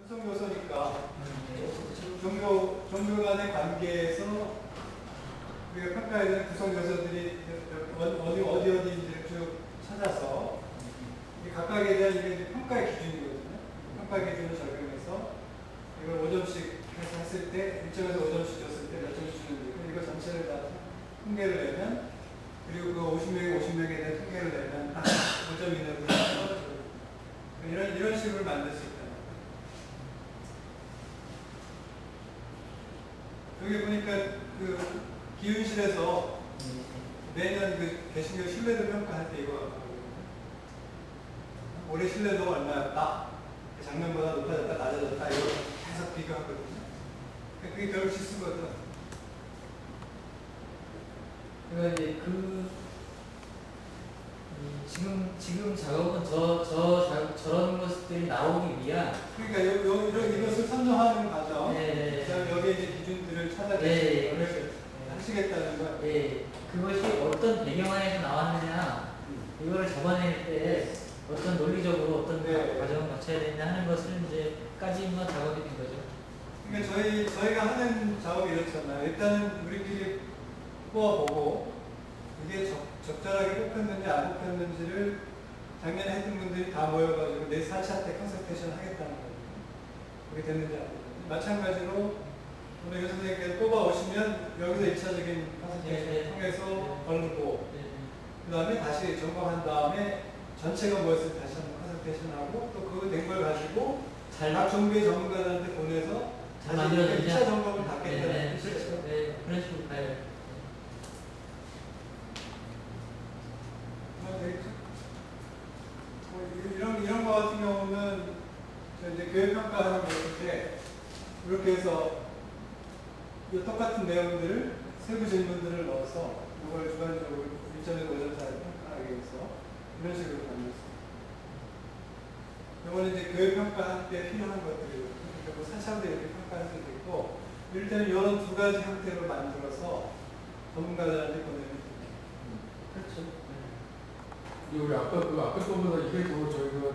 구성 요소니까 종교 간의 관계에서 우리가 평가해야 되는 구성 요소들이 어디인지를 쭉 찾아서 이 각각에 대한 이게 평가의 기준이거든요. 평가 기준을 적용해서 이걸 5점씩 해서 했을 때 1점에서 5점씩 줬을 때 몇 점씩 주는 거고 이거 전체를 다 통계를 내면 그리고 그 50명에 대한 통계를 내면 딱 5점 이내로 떨어지고 이런 식으로 만들 수 있다는 거예요. 여기 보니까 그 기윤실에서 매년 그 개신교 신뢰도 평가할 때 이거 하거든요. 올해 신뢰도 얼마였다? 작년보다 높아졌다, 낮아졌다, 이거 계속 비교하거든요. 그게 결국 실수거든. 그러니까 이제 지금 작업은 저런 것들이 나오기 위한. 그러니까 이것을 선정하는 과정. 네. 여기에 이제 기준들을 찾아내서 네. 하시겠다는 거야. 예, 그것이 어떤 배경하에서 나왔느냐, 이거를 잡아낼 때 어떤 논리적으로 어떤 과정을 거쳐야 되냐 하는 것을 이제까지만 작업이 된 거죠. 그러니까 저희가 하는 작업이 이렇잖아요. 일단은 우리끼리 뽑아보고 이게 적절하게 뽑혔는지 안 뽑혔는지를 작년에 했던 분들이 다 모여가지고 내 4차 때 컨설테이션 하겠다는 거예요. 그게 됐는지 안 됐는지. 마찬가지로 오늘 교 선생님께서 뽑아오시면 여기서 1차적인 컨설테이션을 통해서 걸르고 그 다음에 다시 점검한 다음에 전체가 뭐였을지 다시 한번 컨설테이션하고 또 그거 된 걸 가지고 각 종교의 전문가들한테 보내서 다시 1차 점검을 받겠다는 뜻이죠. 네, 그런 식으로 가요. 이런 거 같은 경우는 이제 교육평가하는 것인데 이렇게 해서 이 똑같은 내용들을 세부 질문들을 넣어서 이걸 주관적으로 1점에서 5점 사이에 평가하기 위해서 이런 식으로 만들었습니다. 이거는 이제 교육평가할 때 필요한 것들이고 그리고 사차원도 이렇게 평가할 수도 있고 이럴 때는 이런 두 가지 형태로 만들어서 전문가들한테 보내는 그렇죠. 우리 아까 거보다 이게 더 저희가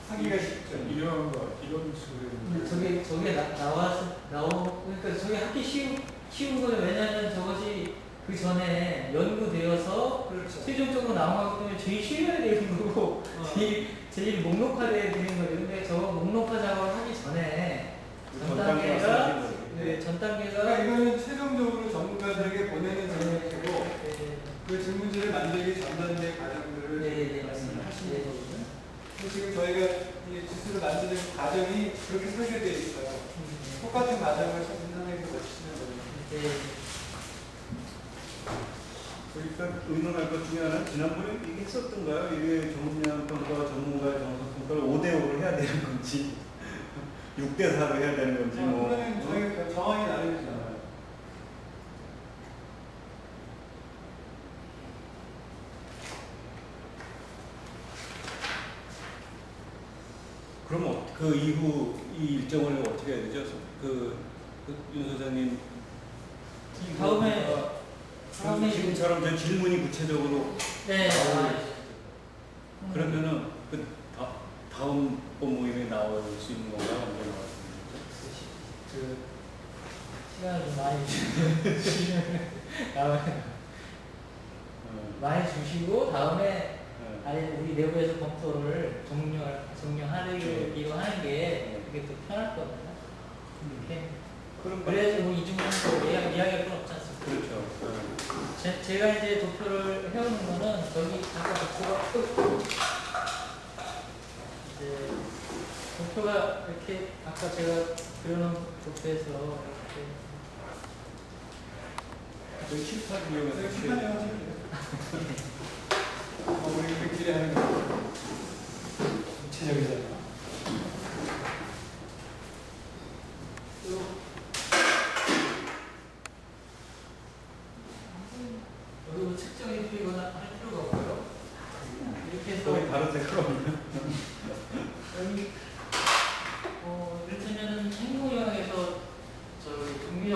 하기가 쉽죠. 이런 이런 식으로 저게 그러니까 저게 하기 쉬운 거예요. 왜냐하면 저것이 그 전에 연구되어서 그렇죠. 최종적으로 나온 거기 때문에 제일 쉬워야 되는 거고 제일 목록화돼야 되는 거죠. 근데 저거 목록화 작업을 하기 전에 전 단계가 그러니까 이거는 최종적으로 전문가들에게 보내는 질문이고 그 질문지를 만들기 전 단계 과정들을 말씀을 하시는 거거든요. 지금 저희가 이 지수를 만드는 과정이 그렇게 설계되어 있어요. 똑같은 과정을 선생님께서 거치시는 거예요. 그러니까 의논할 것 중에 하나는 지난번에 이게 했었던가요? 이게 정신영평가와 전문가의 정서평가를 5대5로 해야 되는 건지 6대4로 해야 되는 건지 그거는 저희가 정황이 나뉘잖아요. 그럼 그 이후 이 일정을 어떻게 해야 되죠? 윤 소장님 다음에 지금처럼 저 질문이 구체적으로 그러면은 그 다음 번 모임에 나올 수 있는 건가요? 언제 나왔습니까? 그 시간을 좀 많이 주시면 많이 주시고 다음에 아예 우리 내부에서 검토를 종료하기로 하는 게 그게 더 편할 겁니다. 이렇게. 그래서 뭐 이중으로 이야기할 건 없지 않습니까? 그렇죠. 제가 이제 도표를 해오는 거는 저기 아까 도표가 이렇게 아까 제가 그려놓은 도표에서 이렇게 저희 칠판 이용해서 칠판에 하시면 돼요. 우리끼리 하는 거 구체적이잖아. 여기 뭐 측정해 주거나 할 필요가 없고요. 이렇게 해서 거의 다른 색깔이요. 여기 이를테면은 행동영역에서 종교적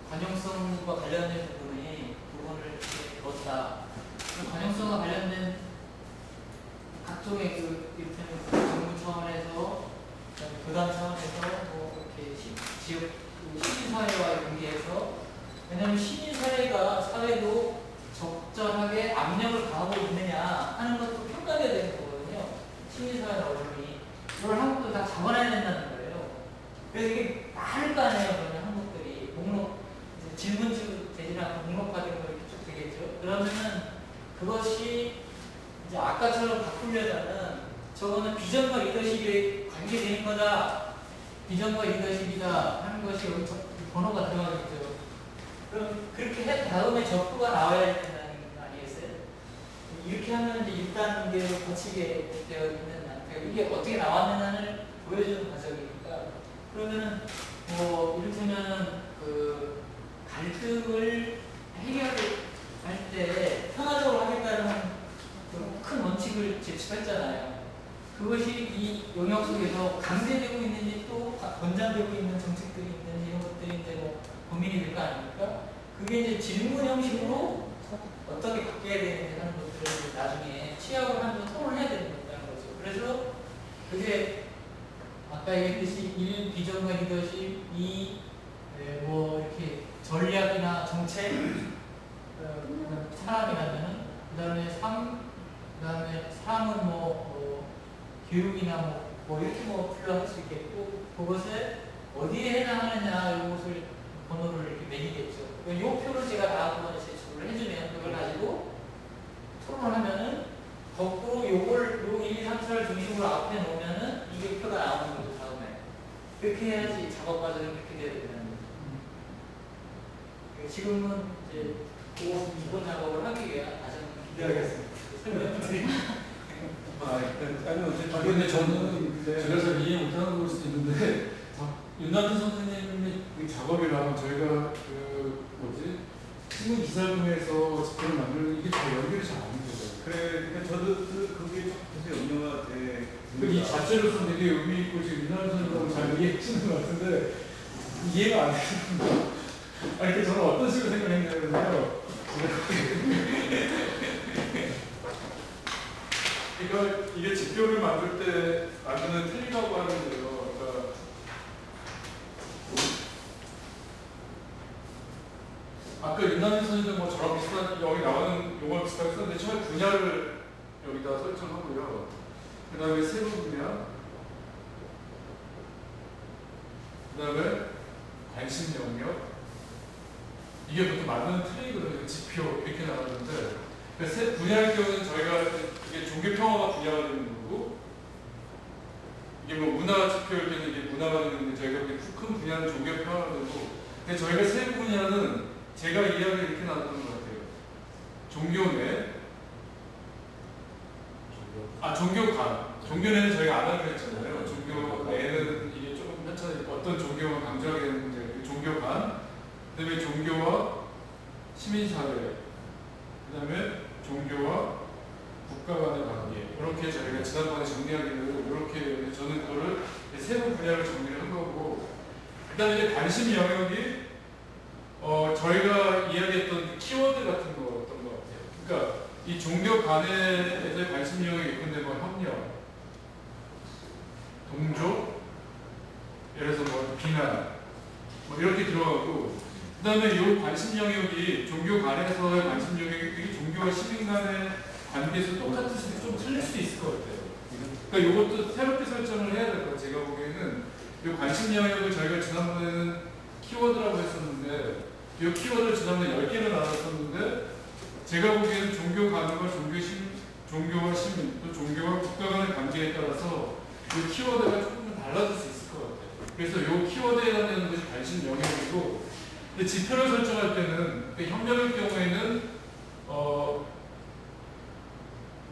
관용성과 관련된 부분을 이렇게 넣었다. 관용성과 관련된 각종의 이를테면 차원에서, 그다음에 교단 차원에서 뭐 이렇게 지역 시민사회와 연계해서, 왜냐하면 시민사회가 사회도 적절하게 압력을 가하고 있느냐 하는 것도 평가해야 되는 거거든요. 시민사회나 언론이 이걸 한국도 다 잡아놔야 된다는 거예요. 그래서 이게 많을 거 아니에요. 그러면 한국들이 목록 이제 질문지 대신하고 목록화된 거 이렇게 쭉 되겠죠. 그러면은 그것이 이제 아까처럼 바꾸려면은 저거는 비전과 리더십에 관계되는 거다. 비전과 리더십이다 하는 것이 여기 번호가 들어가겠죠. 그럼 그렇게 한 다음에 적부가 나와야 된다는 거 아니겠어요? 이렇게 하면 이제 6단계로 거치게 되어 있는 그러니까 이게 어떻게 나왔느냐를 보여주는 과정이니까 그러면은 뭐 이를테면은 그 갈등을 해결할 때 평화적으로 하겠다는 큰 원칙을 제출했잖아요. 그것이 이 영역 속에서 강제되고 있는지 또 권장되고 있는 정책들이 있는지 이런 것들이 이제 뭐 고민이 될 거 아닙니까? 그게 이제 질문 형식으로 어떻게 바뀌어야 되는지 하는 것들을 나중에 취합을 하면서 토론을 해야 되는 거죠. 그래서 그게 아까 얘기했듯이 1. 비전과 리더십 2. 뭐 이렇게 전략이나 정책 사람이라면은 그 다음에 3. 그 다음에 3은 교육이나 뭐 이렇게 풀어할 수 있겠고 그것을 어디에 해당하느냐 이것을 번호를 이렇게 매기겠죠. 이 표를 제가 다음번에 제출을 해주면 그걸 가지고 토론을 하면은 거꾸로 요걸 요 1, 2, 3, 4를 중심으로 앞에 놓으면은 이게 표가 나오는 거죠. 다음에 그렇게 해야지 작업 과정이 그렇게 돼야 된다는 거죠. 지금은 이제 이번 작업을 하기 위해 다시 한번 기대하겠습니다. 설명드립니다. 아니 어쨌든 근데 저는 제가 잘 이해 못하는 걸 수도 있는데 윤남준 선생님의 그 작업이랑 저희가 그 뭐지 신문 기사를 통해서 집회를 만드는 이게 잘 연결이 잘 안 되죠. 그래, 그러니까 저도 그게 좀 계속 염려가 돼. 이 자체로서 되게 의미 있고 지금 윤남준 선생님하고 잘 이해해주는 것 같은데 이해가 안 되는 아니 그 저는 어떤 식으로 생각했냐면요. 그러니까 이게 지표를 만들 때 만드는 틀리라고 하는데요. 그러니까 아까 윤남준 선생님도 뭐 저랑 비슷한 여기 나오는 용어 비슷하게 썼는데 처음에 분야를 여기다 설정하고요. 그 다음에 세부 분야, 그 다음에 관심 영역. 이게 보통 만드는 틀이거든요. 지표 이렇게 나가는데 세 분야의 경우는 저희가 이게 종교 평화가 분야가 되는 거고 이게 뭐 문화 지표일 때는 이게 문화가 되는데 저희가 큰 분야는 종교 평화가 되고 근데 저희가 세 분야는 제가 이야기를 이렇게 나눴던 것 같아요. 종교 내 종교관 종교내는 저희가 안 하기로 했잖아요. 종교 내는 이게 조금 편차가 어떤 종교가 강조하게 되는데 종교관 그 다음에 종교와 시민사회 그 다음에 종교와 국가 간의 관계 이렇게 저희가 지난번에 정리하기로 이렇게 저는 그거를 세부 분야를 정리를 한 거고 그 다음에 이제 관심 영역이 저희가 이야기했던 키워드 같은 거였던 것 같아요. 그러니까 이 종교 간에서의 관심 영역이 있는데 뭐 협력, 동조, 예를 들어서 뭐 비난 뭐 이렇게 들어가고 그 다음에 이 관심 영역이 종교 간에서의 관심 영역이 종교와 시민 간의 관계에서 똑같을 수도 좀 틀릴 수도 있을 것 같아요. 그러니까 이것도 새롭게 설정을 해야 될 것 같아요. 제가 보기에는 이 관심 영역을 저희가 지난번에는 키워드라고 했었는데 이 키워드를 지난번에 10개를 나눴었는데 제가 보기에는 종교 간과 종교와 시민 또 종교와 국가 간의 관계에 따라서 이 키워드가 조금 달라질 수 있을 것 같아요. 그래서 이 키워드에 대한 것이 관심 영역이고 근데 지표를 설정할 때는 협력의 경우에는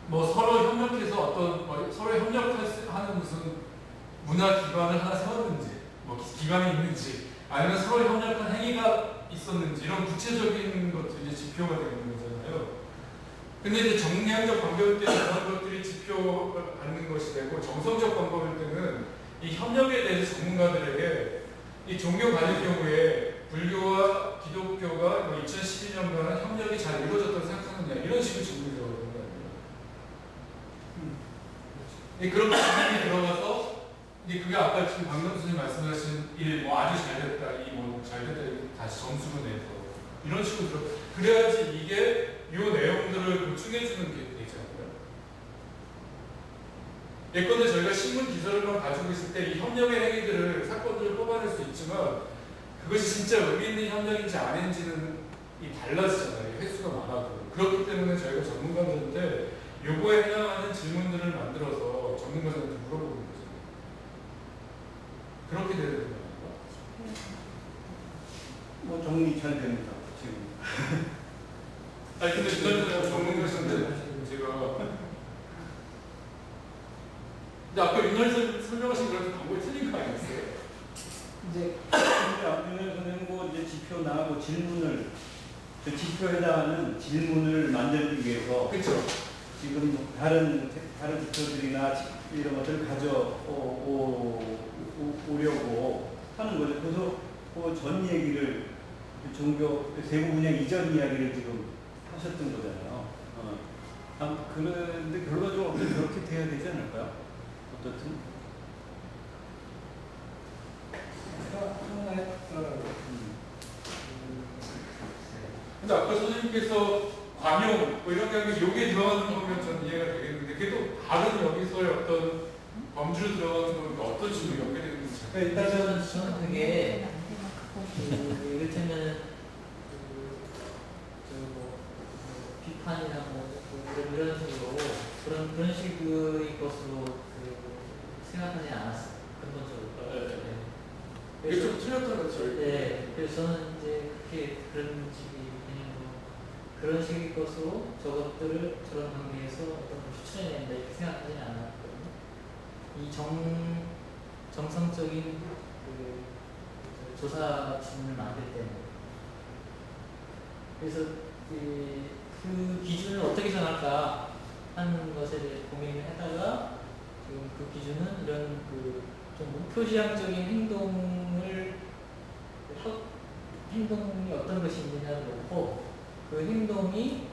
뭐 서로 협력해서 어떤 서로 협력하는 무슨 문화 기반을 하나 세웠는지 뭐 기반이 있는지 아니면 서로 협력한 행위가 있었는지 이런 구체적인 것들이 이제 지표가 되는 거잖아요. 근데 이제 정량적 방법일 때는 그런 것들이 지표가 받는 것이 되고 정성적 방법일 때는 이 협력에 대해서 전문가들에게 이 종교 간의 경우에 불교와 기독교가 2012년간은 협력이 잘 이루어졌다고 생각하느냐 이런 식으로 질문이 들어가는 거예요. 그런 질문이 들어가서 근데 그게 아까 지금 방금 선생님 말씀하신 일 뭐 아주 잘 됐다, 이 뭐 잘 됐다, 이렇게 다시 점수를 내서 이런 식으로 들어. 그래야지 이게 요 내용들을 보충해주는 게 되지 않나요? 예컨대 저희가 신문 기사를만 가지고 있을 때 이 협력의 행위들을 사건들을 뽑아낼 수 있지만 그것이 진짜 의미 있는 협력인지 아닌지는 이 달라지잖아요. 횟수가 많아도. 그렇기 때문에 저희가 전문가들한테 요거에 해당하는 질문들을 만들어서 전문가들한테 물어보는 거죠. 그렇게 되는 거예요. 뭐 정리 잘 됩니다. 지금. 아니 근데 유달선 전문가신데 제가 근데 아까 윤열선 설명하신 거랑 방법이 틀린 거 아니었어요? 이제 앞면에 선생님 뭐 이제 지표나 뭐 질문을 그 지표에 해당하는 질문을 만들기 위해서 그렇죠. 지금 다른 지표들이나 이런 것들을 오려고 하는 거죠. 그래서 그 전 얘기를 종교 세부 분야 이전 이야기를 지금 하셨던 거잖아요. 그런데 결과적으로 그렇게 돼야 되지 않을까요? 어떻든. 근데 아까 선생님께서 관용 뭐 이런 게 아니고 요게 들어가는 거면 전 이해가 되겠는데 그게 또 다른 여기서의 어떤 범주로 들어가는 거면 어떤 식으로 연계되는지 잘 일단은 저는 그게 이를테면 비판이나 이런 식으로 그런 식의 것으로 생각하지 않았어요. 근본적으로. 이게 좀 틀렸다는 거죠. 네, 그래서 저는 이제 그런 식의 개념으로 그런 식의 것으로 저것들을 저런 관계에서 어떤 추천해낸다 이렇게 생각하지는 않았거든요. 이 정성적인 조사 질문을 만들 때는 그래서 그 기준을 어떻게 정할까 하는 것에 대해 고민을 하다가 지금 그 기준은 이런 좀 무표지향적인 행동이 어떤 것이 있느냐를 놓고 그 행동이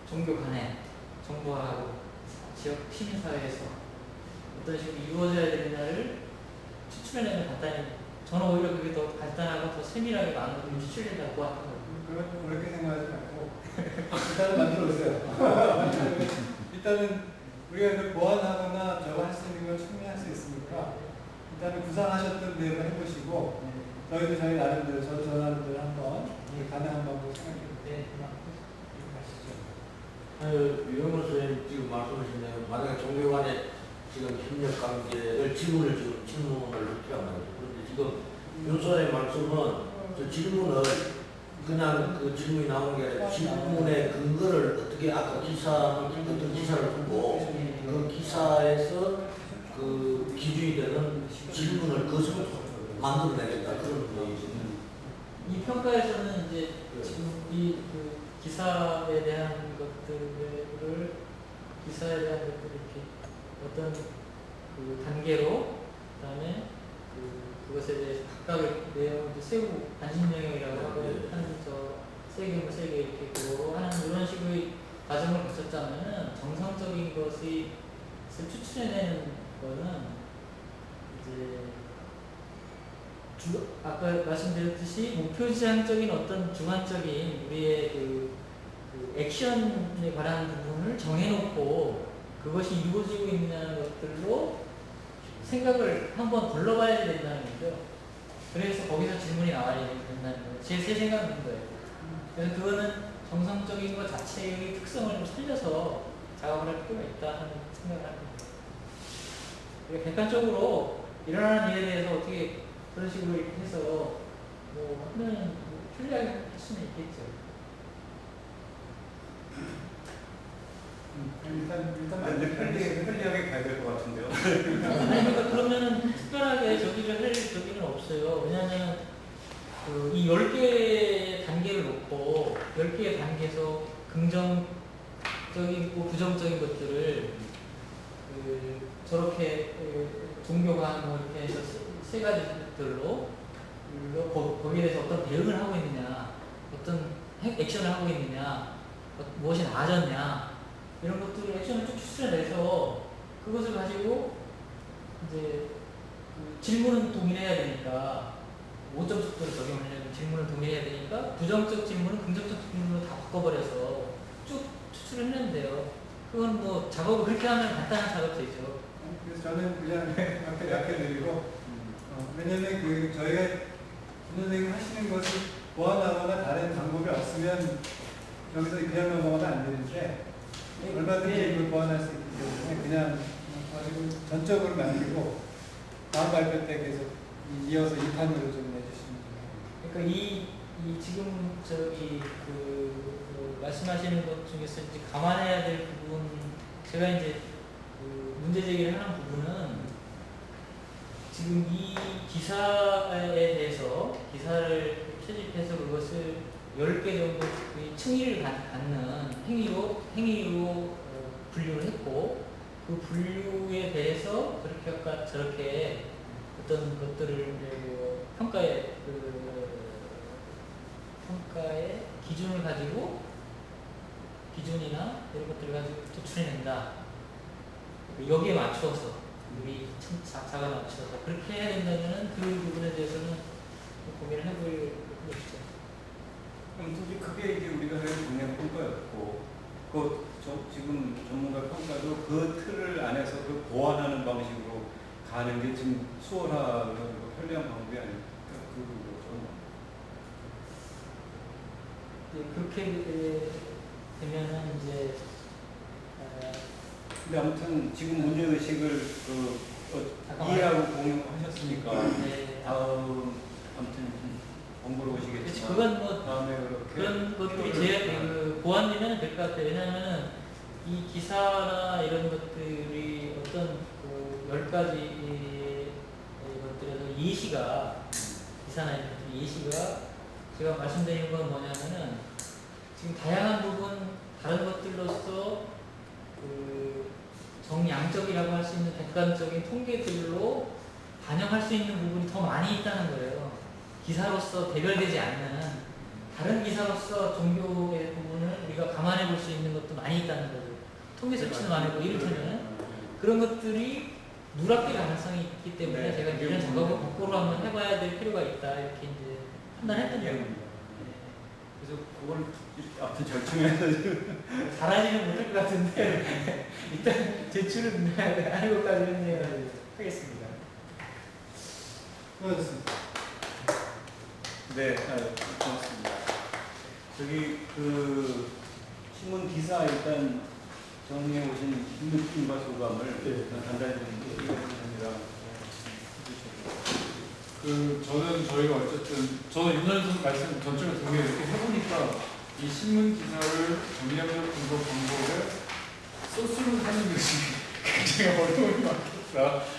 종교 간에 정부하고 지역 시민사회에서 어떤 식으로 이루어져야 되느냐를 추출해내는 간단히 저는 오히려 그게 더 간단하고 더 세밀하게 많은 것들이 추출된다고 보았거든요. 그렇게 생각하지 말고 일단은 만들어보세요. 일단은 우리가 이걸 보완하거나 저거 할 수 있는 걸 충분히 할 수 있으니까 일단은 구상하셨던 대로 해보시고 저희도 저희 나름대로 저 나름대로 한번 가능한 방법 생각해보세요. 유영호 선생님 지금 말씀하신 대로 만약에 종교 간에 지금 협력 관계를 질문을 어떻게 하는 거죠? 그런데 지금 윤선의 말씀은 저 질문을 그냥 그 질문이 나오는 게 아니라 질문의 근거를 어떻게 아까 어떤 기사를 두고 그 기사에서 그 기준이 되는 질문을 그것으로 만들어내겠다 그런 거죠. 이 평가에서는 이제 지금 그 기사에 대한 것들을 이렇게 어떤 그 단계로 그다음에 그것에 대해서 각각의 내용을 세부 관심 영역이라고 하고 하는 세 개 이렇게 하는 이런 식의 과정을 거쳤다면은 정상적인 것을 추출해내는 거는 이제 아까 말씀드렸듯이 목표지향적인 어떤 주관적인 우리의 그 액션에 관한 부분을 정해놓고 그것이 이루어지고 있느냐는 것들로 생각을 한번 걸러봐야 된다는 거죠. 그래서 거기서 질문이 나와야 된다는 거예요. 제 생각은 거예요. 그래서 그거는 정상적인 것 자체의 특성을 좀 살려서 작업을 할 필요가 있다 하는 생각을 합니다. 객관적으로 일어나는 일에 대해서 어떻게 그런 식으로 이렇게 해서 하면 편리하게 할 수는 있겠죠. 일단 편리하게 가야 될 것 같은데요. 아니 그러니까 그러면은 특별하게 저기를 할 저기는 없어요. 왜냐하면 이 10개의 단계를 놓고 10개의 단계에서 긍정적이고 부정적인 것들을 저렇게 종교가 뭐 이렇게 해서 세 가지들로 거기에 대해서 어떤 대응을 하고 있느냐, 어떤 액션을 하고 있느냐, 무엇이 나아졌냐 이런 것들을 액션을 쭉 추출해내서 그것을 가지고 이제 그 질문은 동일해야 되니까 5점 속도를 적용하려면 질문을 동일해야 되니까 부정적 질문은 긍정적 질문으로 다 바꿔버려서 쭉 추출을 했는데요. 그건 뭐 작업을 그렇게 하면 간단한 작업 되죠. 그래서 저는 그냥 앞에 약해드리고 왜냐면 그 저희가 선생님 하시는 것을 보완하거나 다른 방법이 없으면 여기서 그냥 넘어가면 안 되는데 얼마든지 이걸 보완할 수 있기 때문에 그냥 가지고 전적으로 남기고 다음 발표 때 계속 이어서 2탄으로 좀 내주시면 돼요. 그러니까 이 지금 저기 말씀하시는 것 중에서 이제 감안해야 될 부분, 제가 이제 그 문제 제기를 하는 부분은 지금 이 기사에 대해서 기사를 채집해서 그것을 10개 정도 층위를 갖는 행위로 분류를 했고, 그 분류에 대해서 그렇게 아까 저렇게 어떤 것들을 평가의 기준을 가지고 기준이나 이런 것들을 가지고 도출해낸다. 여기에 맞춰서 우리 작사가 맞춰서 그렇게 해야 된다면 그 부분에 대해서는 고민을 해볼 것이죠. 솔직히 그게 이제 우리가 할 정량 평가였고, 지금 전문가 평가도 그 틀을 안에서 그 보완하는 방식으로 가는 게 지금 수월하고 편리한 방법이 아닐까 그거죠. 그렇게 되면은 이제 근데 아무튼 지금 문제 의식을 이해하고 공유하셨으니까 네. 다음 아무튼 번거로우시겠지만 그건 뭐 다음에 그렇게 그런 것들이 제 보완되면 될 것 같아요. 왜냐하면 이 기사나 이런 것들이 어떤 10가지 것들에서 예시가 기사나 이런 것들 예시가 제가 말씀드리는 건 뭐냐면은 지금 다양한 부분 다른 것들로서 정양적이라고 할 수 있는 객관적인 통계들로 반영할 수 있는 부분이 더 많이 있다는 거예요. 기사로서 대별되지 않는 다른 기사로서 종교의 부분을 우리가 감안해 볼 수 있는 것도 많이 있다는 거죠. 통계 수치도 많고 이를테면 그런 것들이 누락될 가능성이 있기 때문에 제가 이런 작업을 거꾸로 한번 해봐야 될 필요가 있다 이렇게 이제 판단했던 거예요. 그래서 그걸 아무튼 절충해서 지금 잘하지는 못할 것 같은데 일단 제출은 하는 것까지는 하겠습니다. 수고하셨습니다. 네, 고맙습니다. 저기 신문 기사 일단 정리해 오신 느낌과 소감을 간단히 좀 얘기해주시느라 저는 저희가 어쨌든 저는 윤선 선수 말씀 전적으로 동의해요. 이렇게 해보니까 이 신문 기사를 정리하는 분석 방법에 소스로 하는 것이 굉장히 어려움이 많겠다.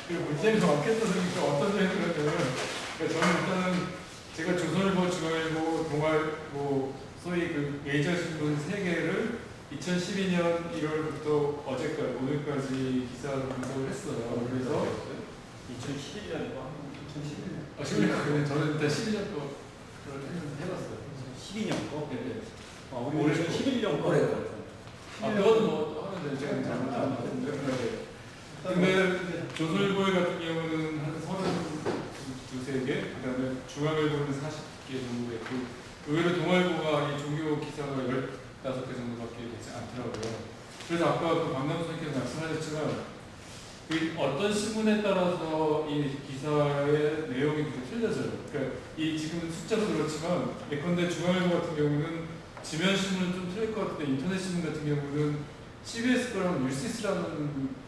그리고 문제가 많겠다 생각이 어떤 점이 들었냐면 저는 일단은 제가 조선일보, 중앙일보, 동아일보 소위 그 메이저 신문 3개를 2012년 1월부터 어제까지 오늘까지 기사로 분석을 했어요. 그래서 2011년도 2011년 11년 저는 일단 12년 거 해봤어요. 12년 거? 네. 우리 올해 11년 거래 그것도 뭐 하는데 제가 잘못하는데 근데 조선일보 같은 경우는 한 32개, 그 다음에 중앙일보는 40개 정도 됐고 의외로 동아일보가 이 종교 기사가 15개 정도밖에 되지 않더라고요. 그래서 아까 그 박남수 선생님께서 말씀하셨지만 어떤 신문에 따라서 이 기사의 내용이 좀 틀려져요. 그러니까 이 지금 숫자도 그렇지만 예컨대 중앙일보 같은 경우는 지면 신문은 좀 틀릴 것 같은데 인터넷 신문 같은 경우는 CBS 거랑 뉴시스라는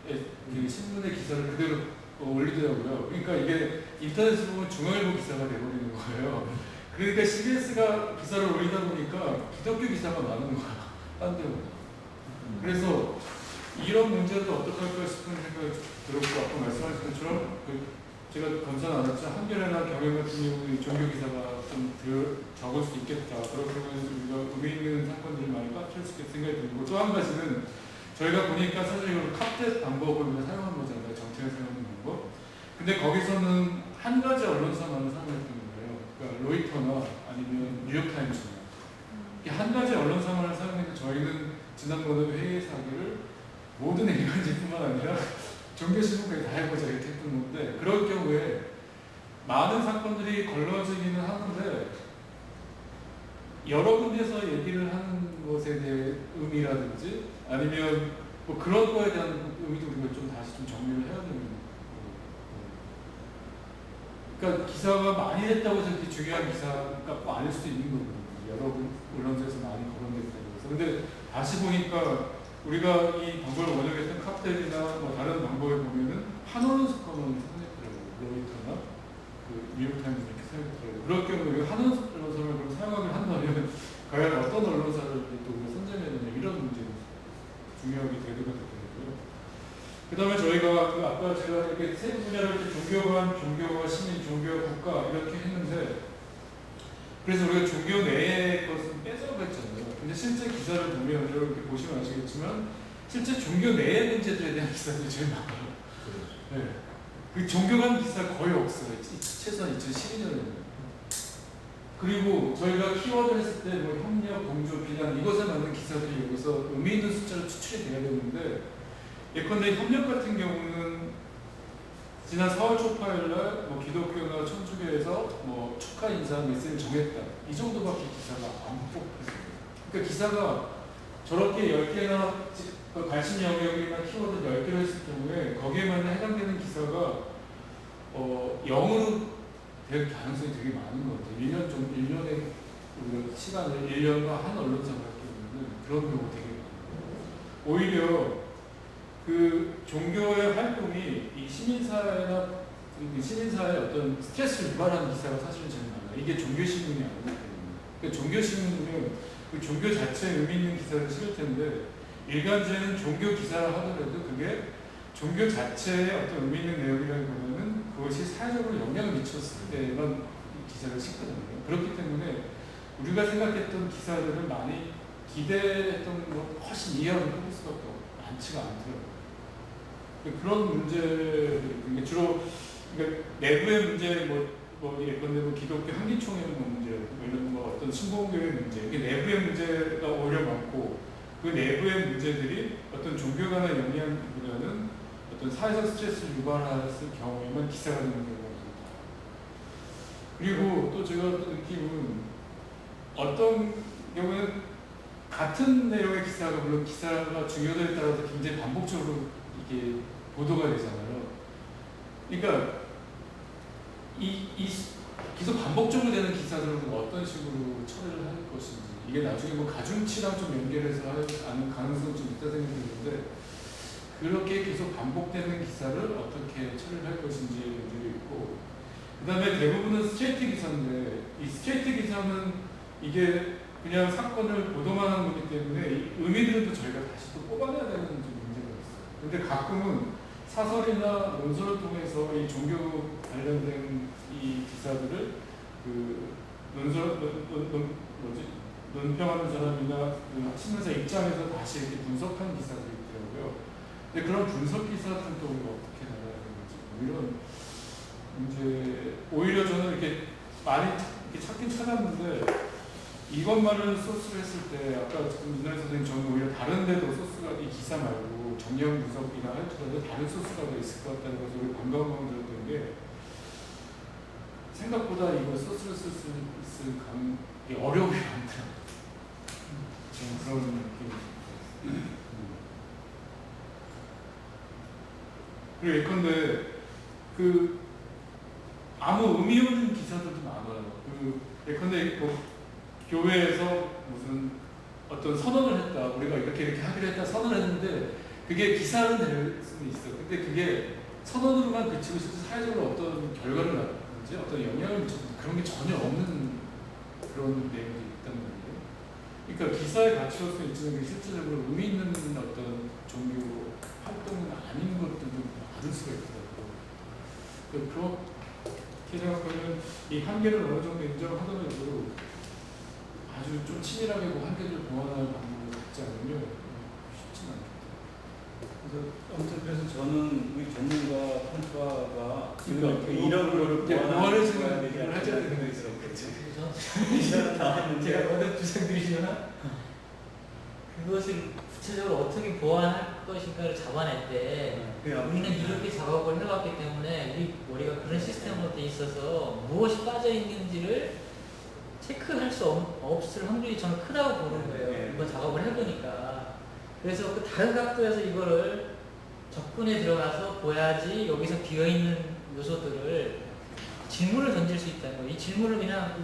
그 신문의 기사를 그대로 올리더라고요. 그러니까 이게 인터넷으로 보면 중앙일보 기사가 돼버리는 거예요. 그러니까 CBS가 기사를 올리다 보니까 기독교 기사가 많은 거야. 딴 데보다. 그래서 이런 문제도 어떡할까 싶은 생각이 들었고 아까 말씀하신 것처럼 제가 검사 나눴죠. 한겨레나 경향 같은 경우는 종교 기사가 좀 적을 수 있겠다. 그렇게 하면 우리가 의미 있는 사건들이 많이 깎일 수 있겠다 생각이 들고 또 한 가지는 저희가 보니까 사실 이걸 캅댓 방법을 우리가 사용한 거잖아요. 정책을 사용하는 방법. 근데 거기서는 한 가지 언론사만 사용했던 거예요. 그러니까 로이터나 아니면 뉴욕타임즈나 한 가지 언론사만을 사용했는데 저희는 지난번에 회의에서 하기를 모든 일간지뿐만 아니라 종교신문까지 다 해보자 이렇게 했던 건데 그럴 경우에 많은 사건들이 걸러지기는 하는데 여러 군데서 얘기를 하는 것에 대해 의미라든지 아니면 뭐 그런 거에 대한 의미도 우리가 좀 다시 좀 정리를 해야 되는 거고. 그러니까 기사가 많이 됐다고 해서 그렇게 중요한 기사가 꼭 아닐 수도 있는 거거든요. 여러 언론사에서 많이 거론됐다고 해서. 근데 다시 보니까 우리가 이 방법을 원역했던 카프텔이나 뭐 다른 방법에 보면은 한 언론사 거는 선택더라고요. 로이터나 그 뉴욕타임즈 이렇게 사용했더라고요. 그럴 경우에 한 언론사를 사용하게 한다면 과연 어떤 언론사를 또 우리가 선정해야 되냐 이런 문제가 중요하게 대두가 되더라고요. 그 다음에 저희가 그 아까 제가 이렇게 세 분야를 종교관, 종교와 시민, 종교와 국가 이렇게 했는데 그래서 우리가 종교 내의 것은 빼자고 했잖아요. 근데 실제 기사를 보면 여러분 이렇게 보시면 아시겠지만 실제 종교 내의 문제들에 대한 기사들이 제일 많아요. 네. 그 종교관 기사 거의 없어요. 최소한 2012년에는. 그리고 저희가 키워드 했을 때 뭐 협력, 공조, 비난 이것에 맞는 기사들이 여기서 의미 있는 숫자로 추출이 돼야 되는데 예컨대 협력 같은 경우는 지난 4월 초파일날 뭐 기독교나 천주교에서 뭐 축하 인사 메시지를 정했다. 이 정도밖에 기사가 안 뽑혔어요. 그러니까 기사가 저렇게 10개나 관심 영역이나 키워드 10개를 했을 경우에 거기에만 해당되는 기사가 0으로 될 가능성이 되게 많은 것 같아요. 1년에 우리가 시간을 1년과 한 언론사가 갖기는 그런 경우 되게 많아요. 오히려 그 종교의 활동이 이 시민사회나 시민사회의 어떤 스트레스를 유발하는 기사가 사실은 제일 많아요. 이게 종교신문이 아니기 때문에. 그러니까 종교신문은 그 종교 자체에 의미 있는 기사를 실을 텐데 일간지에는 종교 기사를 하더라도 그게 종교 자체에 어떤 의미 있는 내용이라기보다는 그것이 사회적으로 영향을 미쳤을 때만 기사를 싣거든요. 그렇기 때문에 우리가 생각했던 기사들을 많이 기대했던 것 훨씬 이하로 뽑을 수밖에 많지가 않더라고요. 그런 문제들이 주로 그러니까 내부의 문제 뭐 예컨대 뭐 기독교 한기총회 문제 이런 뭐 어떤 신봉교의 문제 이게 내부의 문제가 오히려 많고 그 내부의 문제들이 어떤 종교 간의 영향보다는 어떤 사회적 스트레스를 유발했을 경우에만 기사가 되는 경우가 많다. 그리고 또 제가 느낌은 어떤 경우는 같은 내용의 기사가 물론 기사가 중요도에 따라서 굉장히 반복적으로 이게 보도가 되잖아요. 그러니까 계속 반복적으로 되는 기사들은 어떤 식으로 처리를 할 것인지 이게 나중에 뭐 가중치랑 좀 연결해서 하는 가능성이 좀 있다 생각이 드는데 그렇게 계속 반복되는 기사를 어떻게 처리를 할 것인지 문제도 있고 그 다음에 대부분은 스트레이트 기사인데 이 스트레이트 기사는 이게 그냥 사건을 보도만 하는 거기 때문에 이 의미들은 또 저희가 다시 또 뽑아내야 되는 문제가 있어요. 근데 가끔은 사설이나 논설을 통해서 이 종교 관련된 이 기사들을 그 논평하는 사람이나 그 신문사 입장에서 다시 이렇게 분석하는 기사들이 있더라고요. 근데 그런 분석 기사들은 또 우리가 어떻게 나가야 되는지 이런 문제 오히려 저는 이렇게 많이 이렇게 찾긴 찾았는데 이것만을 소스로 했을 때 아까 지금 윤나래 선생님 저는 오히려 다른 데도 소스가 이 기사 말고 정량 분석이나 할지라도 다른 소스가 있을 것 같다는 것을 우리 반가운 들었던 게 생각보다 이걸 소스로 쓸 수 있을 어려움이 많더라고요. 좀 그런 느낌. 그리고 예컨대 그 아무 의미 없는 기사들도 많아요. 그 예컨대 뭐 교회에서 무슨 어떤 선언을 했다. 우리가 이렇게 하기로 했다. 선언을 했는데 그게 기사는 될 수는 있어. 근데 그게 선언으로만 그치고 실제 사회적으로 어떤 결과를 낳든지 어떤 영향을 미치든지 그런 게 전혀 없는 그런 내용이 있다는 거예요. 그러니까 기사의 가치로서 있지만 실질적으로 의미 있는 어떤 종교 활동은 아닌 것들도 많을 수가 있더라고요. 그렇게 생각하면 이 한계를 어느 정도 인정하더라도 아주 좀 치밀하게 그 한계를 보완할 방법을 찾지 않으면 쉽지는 않겠다. 그래서 저는 우리 전문가 평가가 그러니까 이런 거를 보완을 되지 생각을 하지 않는 게 있어. 제가 먼저 주장드리시려나? 그것을 구체적으로 어떻게 보완할 것인가를 잡아낼 때 우리는 이렇게 작업을 해왔기 때문에 우리 머리가 그런 시스템으로 돼 있어서 무엇이 빠져 있는지를 체크할 수 없을 확률이 저는 크다고 보는 거예요. 이번 작업을 해보니까. 그래서 그 다른 각도에서 이거를 접근에 들어가서 보야지 여기서 비어있는 요소들을 질문을 던질 수 있다는 거예요. 이 질문을 그냥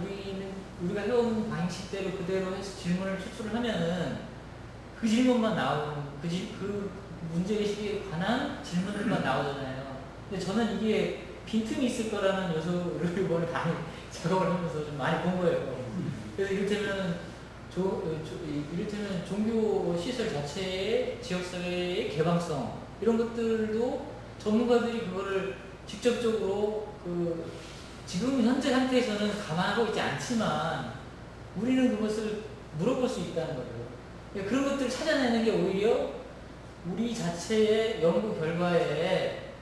우리가 해온 방식대로 그대로 해서 질문을 추출을 하면은 그 질문만 나오는, 그 문제의식에 관한 질문들만 나오잖아요. 근데 저는 이게 빈틈이 있을 거라는 요소를 이번에 많이 작업을 하면서 좀 많이 본 거예요. 그래서 이를테면 종교 시설 자체의 지역사회의 개방성, 이런 것들도 전문가들이 그거를 직접적으로 지금 현재 상태에서는 감안하고 있지 않지만 우리는 그것을 물어볼 수 있다는 거예요. 그런 것들을 찾아내는 게 오히려 우리 자체의 연구 결과에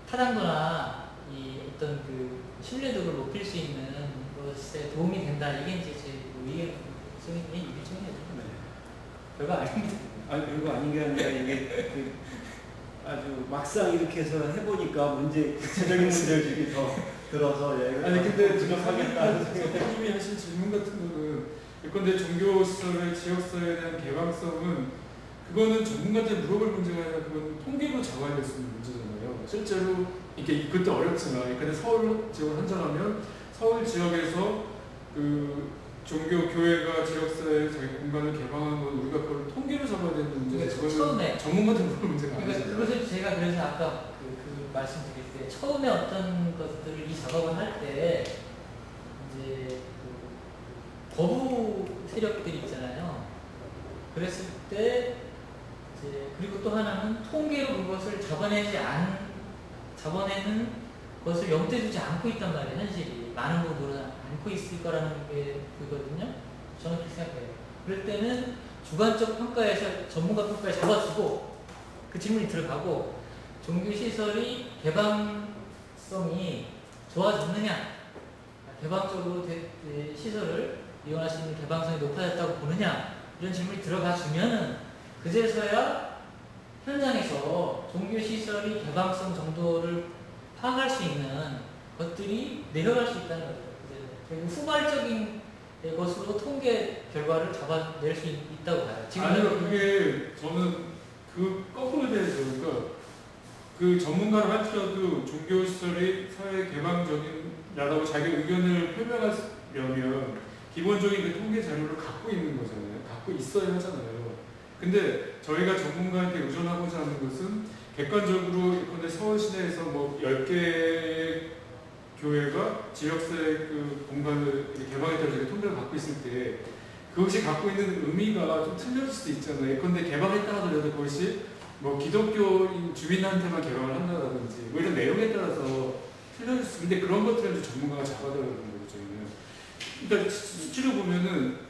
타당도나 이 어떤 그 신뢰도를 높일 수 있는 것에 도움이 된다. 이게 이제 제 의견의 일종이에요. 별거 아닙니다. 아니 별거 아닌 게 아니라 이게 아주 막상 이렇게 해서 해보니까 구체적인 문제들이 더 들어서 아니 근데 지금 하겠다. 선생님이 하신 질문 같은 거는 예컨대 종교시설의 지역사회에 대한 개방성은 그거는 전문가한테 물어볼 문제가 아니라 그건 통계로 잡아야 될 수 있는 문제잖아요. 실제로 이게 그때 어렵지만 예컨대 서울 지역을 한정하면 서울 지역에서 그 종교 교회가 지역사회 자기 공간을 개방한 건 우리가 그걸 통계로 잡아야 되는 문제죠. 그러니까 처음에 전문가한테 물어볼 문제가 그러니까 아니죠. 그것을 제가 그래서 아까 말씀드릴 때 처음에 어떤 것들을 이 작업을 할 때 이제 거부 세력들이 있잖아요. 그랬을 때 이제 그리고 또 하나는 통계로 그것을 잡아내는 것을 염두에 두지 않고 있단 말이에요. 현실이 많은 부분은 않고 있을 거라는 게 그거든요. 저는 그렇게 생각해요. 그럴 때는 주관적 평가에서 전문가 평가에 잡아주고 그 질문이 들어가고 종교시설이 개방성이 좋아졌느냐, 개방적으로 시설을 이용할 수 있는 개방성이 높아졌다고 보느냐, 이런 질문이 들어가 주면은 그제서야 현장에서 종교시설이 개방성 정도를 파악할 수 있는 것들이 내려갈 수 있다는 거죠. 그리고 후발적인 것으로 통계 결과를 잡아낼 수 있다고 봐요. 아니요, 그게 저는 그 거꾸로 돼야죠. 그러니까 그 전문가를 할 필요도 종교시설이 사회 개방적인라고 자기 의견을 표명하려면 기본적인 그 통계 자료를 갖고 있는 거잖아요. 갖고 있어야 하잖아요. 근데 저희가 전문가한테 의존하고자 하는 것은 객관적으로 예컨대 서울 시내에서 뭐 10개 교회가 지역사회 그 공간을 개방했다고 저희가 통계를 갖고 있을 때 그것이 갖고 있는 의미가 좀 틀려질 수도 있잖아요. 예컨대 개방했다 하더라도 그것이 뭐 기독교인 주민한테만 개방을 한다든지 뭐 이런 내용에 따라서 틀려질 수 있는데 그런 것들은 이제 전문가가 잡아야 되는 거죠. 저희는. 그러니까 수치로 보면은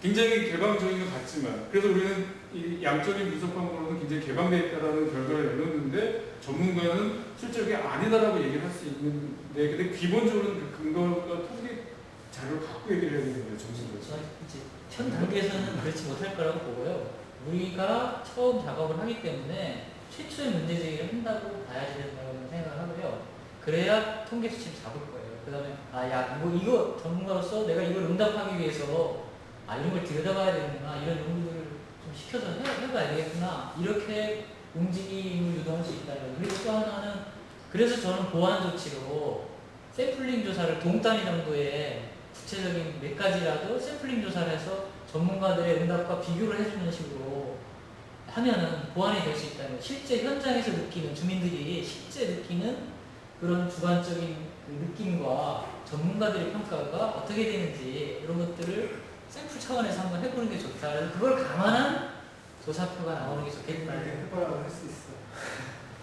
굉장히 개방적인 것 같지만 그래서 우리는 이 양적인 분석 방법으로는 굉장히 개방되어 있다는 결과를 내놓는데 전문가는 실제 그게 아니다라고 얘기를 할 수 있는데 근데 기본적으로는 그 근거가 통계 자료를 갖고 얘기를 해야 되는 거예요. 전문가가. 현 단계에서는 그렇지 못할 거라고 보고요. 우리가 처음 작업을 하기 때문에 최초의 문제 제기를 한다고 봐야 된다고 생각을 하고요. 그래야 통계 수치를 잡을 거예요. 그 다음에 뭐 이거 전문가로서 내가 이걸 응답하기 위해서 이런 걸 들여다봐야 되는구나, 이런 연구를 좀 시켜서 해봐야 되겠구나, 이렇게 움직임을 유도할 수 있다는 거예요. 그리고 또 하나는 그래서 저는 보완 조치로 샘플링 조사를 동단위 정도의 구체적인 몇 가지라도 샘플링 조사를 해서 전문가들의 응답과 비교를 해주는 식으로 하면은 보완이 될 수 있다는 거예요. 실제 현장에서 느끼는, 주민들이 실제 느끼는 그런 주관적인 그 느낌과 전문가들의 평가가 어떻게 되는지 이런 것들을 샘플 차원에서 한번 해보는 게 좋다. 그래서 그걸 감안한 조사표가 나오는 게 좋겠다. 해보라고 할 수 있어.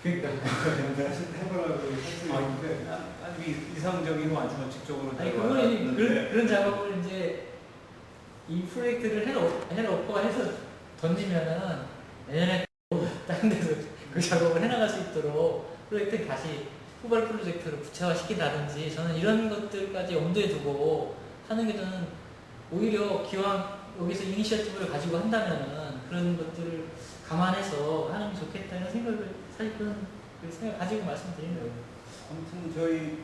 그러니까 해보라고 할 수 있는데 아주 이상적이고 아주 원칙적으로 그거는 그런 작업을 이제 이 프로젝트를 해놓고 해서 던지면은 내년에 다른 데서 그 작업을 해나갈 수 있도록 프로젝트를 다시 후발 프로젝트로 구체화시킨다든지 저는 이런 것들까지 염두에 두고 하는 게 저는 오히려 기왕 여기서 이니셔티브를 가지고 한다면은 그런 것들을 감안해서 하는 게 좋겠다는 생각을 사실 그런 생각 가지고 말씀드리는 거예요. 아무튼 저희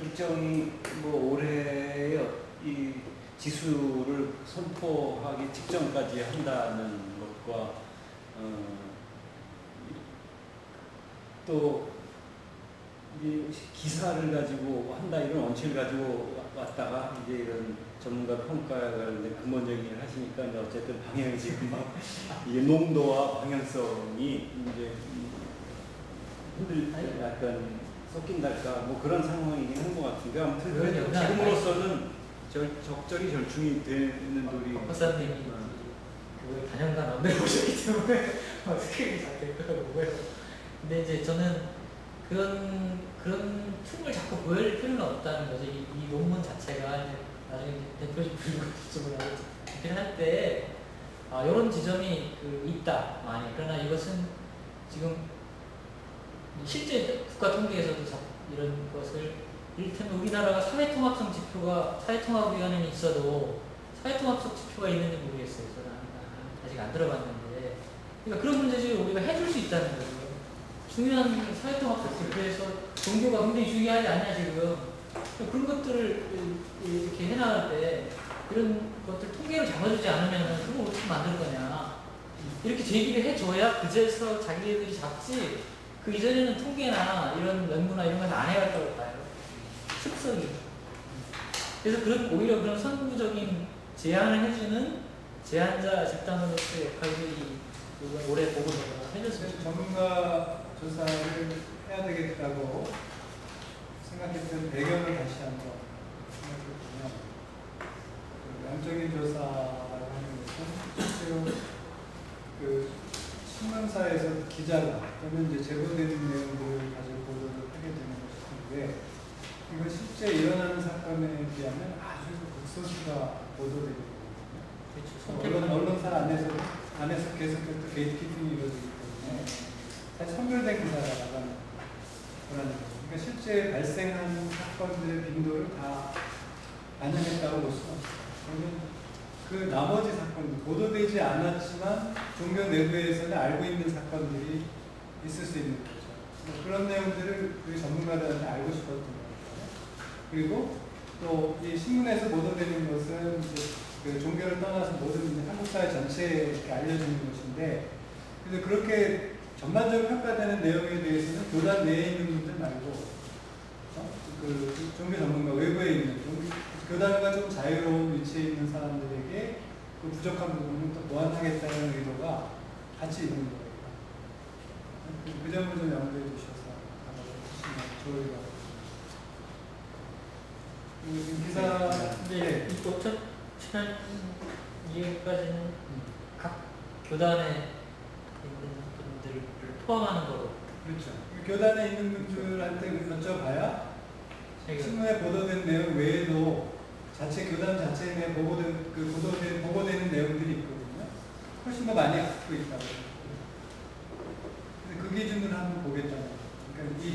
일정이 뭐 올해 이 지수를 선포하기 직전까지 한다는 것과 또 이 기사를 가지고 한다 이런 원칙을 가지고 왔다가 이제 이런 전문가 평가에 관련된 근본적인 일을 하시니까 이제 어쨌든 방향이 지금 막 이게 농도와 방향성이 이제 약간 섞인달까 뭐 그런 상황이긴 한 것 같은데 아무튼 그래도 지금으로서는 적절히 절충이 되는 돌이 박사님이 그 단연간 안 배우셨기 때문에 어떻게 잘 될 거라고요. 근데 이제 저는 그런 틈을 자꾸 보여줄 필요는 없다는 거죠. 이 논문 자체가 이제 나중에 대표적 불구점을 하긴 할때 이런 지점이 있다 많이. 그러나 이것은 지금 실제 국가 통계에서도 이런 것을 이를테면 우리나라가 사회통합성 지표가 사회통합위원회는 있어도 사회통합성 지표가 있는지 모르겠어요. 저는 아직 안 들어봤는데 그러니까 그런 문제를 우리가 해줄 수 있다는 거죠. 중요한 사회통합성 지표에서 종교가 굉장히 중요하지 않냐 지금. 그런 것들을 이렇게 해나갈 때 이런 것들 통계를 잡아주지 않으면 그걸 어떻게 만들 거냐. 이렇게 제기를 해줘야 그제서 자기들이 잡지 그 이전에는 통계나 이런 연구나 이런 건 안 해갈 거라고 봐요. 특성이. 그래서 오히려 그런 선구적인 제안을 해주는 제안자 집단으로서의 역할들이 올해 보고서가 해줬어요. 전문가 조사를 해야 되겠다고 생각했던 배경을 다시 한번 생각해보면 양적인 조사라고 하는 것은 실제로 신문사에서 기자가 또는 이제 제보되는 내용들을 가지고 보도를 하게 되는 것인데 이건 실제 일어나는 사건에 비하면 아주 극소수가 보도되고 있거든요. 언론사 안에서 계속해서 게이트키핑이 이루어지기 때문에 사실 선별된 기사가 나가는 거라는 거죠. 그러니까 실제 발생한 사건들의 빈도를 다 반영했다고 볼 수는 없어요. 그 나머지 사건들, 보도되지 않았지만 종교 내부에서는 알고 있는 사건들이 있을 수 있는 거죠. 그런 내용들을 우리 전문가들한테 알고 싶었던 거예요. 그리고 또 이 신문에서 보도되는 것은 이제 그 종교를 떠나서 모든 한국 사회 전체에 이렇게 알려지는 것인데, 그래서 그렇게 전반적으로 평가되는 내용에 대해서는 교단 내에 있는 분들 말고, 그 종교 전문가 외부에 있는 교단과 좀 자유로운 위치에 있는 사람들에게 그 부족한 부분을 또 보완하겠다는 의도가 같이 있는 거예요. 그 점을 좀 염두에 두셔서 하시면 좋을 것 같아요. 기사, 네, 이 어떤 지난 이해까지는 각 교단에 있는 분들을 포함하는 거로. 그렇죠. 교단에 있는 분들한테 여쭤봐야 신문에 보도된 내용 외에도 자체 교단 자체 내에 보고되는 내용들이 있거든요. 훨씬 더 많이 갖고 있다고. 근데 그 기준으로 한번 보겠다는 거죠. 그러니까 이